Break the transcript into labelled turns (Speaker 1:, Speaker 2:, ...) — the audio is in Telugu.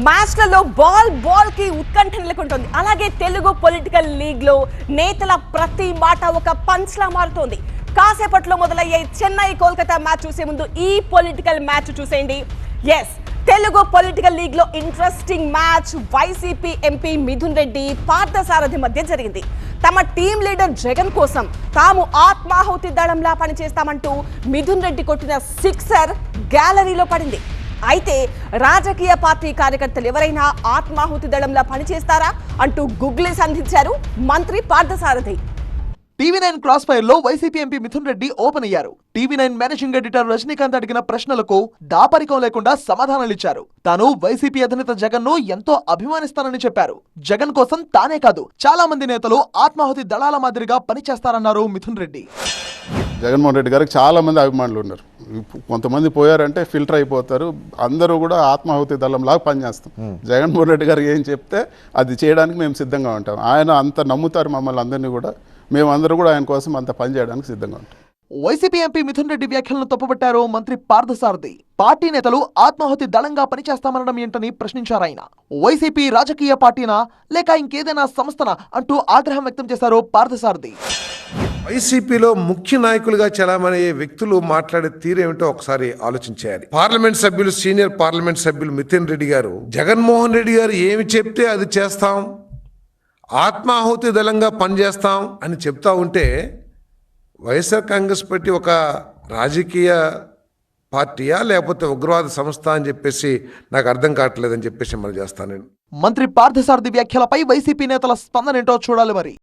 Speaker 1: మ్యాచ్లలో బాల్ కి ఉత్కంఠ నెలకొంటుంది. అలాగే తెలుగు పొలిటికల్ లీగ్ లో నేతల ప్రతి మాట ఒక పంచ్ లా మారుతోంది. కాసేపట్లో మొదలయ్యే చెన్నై కోల్కతా మ్యాచ్ చూసే ముందు ఈ పొలిటికల్ మ్యాచ్ చూసేయండి. ఎస్, తెలుగు పొలిటికల్ లీగ్ లో interesting match YCP MP Mithun Reddy Parthasarathi మధ్య జరిగింది. తమ టీం లీడర్ జగన్ కోసం తాము ఆత్మాహుతి దళంలా పనిచేస్తామంటూ మిథున్ రెడ్డి కొట్టిన సిక్సర్ గ్యాలరీలో పడింది. అయితే రాజకీయ పార్టీ కార్యకర్తలు ఎవరైనా ఆత్మాహుతి దళంలా పనిచేస్తారా అంటూ గుగ్లీ సంధించారు మంత్రి పార్థసారథి.
Speaker 2: టీవీ9 క్రాస్ ఫైర్ లో YCP MP Mithun Reddy open అయ్యారు. టీవీ9 మేనేజింగ్ ఎడిటర్ రజనీకాంత్ అడిగిన ప్రశ్నలకు దాపరికం లేకుండా సమాధానాలిచ్చారు. తాను వైసీపీ అధినేత జగన్ ను ఎంతో అభిమానిస్తానని చెప్పారు. జగన్ కోసం తానే కాదు, చాలా మంది నేతలు ఆత్మాహుతి దళాల మాదిరిగా పనిచేస్తారన్నారు మిథున్ రెడ్డి.
Speaker 3: జగన్మోహన్ రెడ్డి గారికి చాలా మంది అభిమానులు ఉన్నారు. కొంతమంది పోయారంటే ఫిల్టర్ అయిపోతారు. అందరూ కూడా ఆత్మాహుతి దళంలాగా పనిచేస్తాం. జగన్మోహన్ రెడ్డి గారు ఏం చెప్తే అది చేయడానికి మేము సిద్ధంగా ఉంటాం. ఆయన అంత నమ్ముతారు మమ్మల్ని అందరినీ కూడా. మేమందరూ కూడా ఆయన కోసం అంత పని చేయడానికి సిద్ధంగా ఉంటాం.
Speaker 2: వైసీపీ ఎంపీ మిథున్ రెడ్డి వ్యాఖ్యలను తప్పుపట్టారు మంత్రి పార్థసారథి. పార్టీ నేతలు ఆత్మాహుతి దళంగా పనిచేస్తామనడం ఏంటని ప్రశ్నించారాయన. వైసీపీ రాజకీయ పార్టీనా లేక ఇంకేదైనా సంస్థనా అంటూ ఆగ్రహం వ్యక్తం చేశారు పార్థసారథి.
Speaker 4: వైసీపీలో ముఖ్య నాయకులుగా చలామణయ్యే వ్యక్తులు మాట్లాడే తీరేమిటో ఒకసారి ఆలోచించేయాలి. పార్లమెంట్ సభ్యులు, సీనియర్ పార్లమెంట్ సభ్యులు మిథున్ రెడ్డి గారు జగన్మోహన్ రెడ్డి గారు ఏమి చెప్తే అది చేస్తాం, ఆత్మాహుతి దళంగా పనిచేస్తాం అని చెప్తా ఉంటే వైఎస్ఆర్ కాంగ్రెస్ పార్టీ ఒక రాజకీయ పార్టీయా లేకపోతే ఉగ్రవాద సంస్థ అని చెప్పేసి నాకు అర్థం కావట్లేదని చెప్పేసి మరి చేస్తాను నేను.
Speaker 2: మంత్రి పార్థసారథి వ్యాఖ్యలపై వైసీపీ నేతల స్పందన ఏంటో చూడాలి మరి.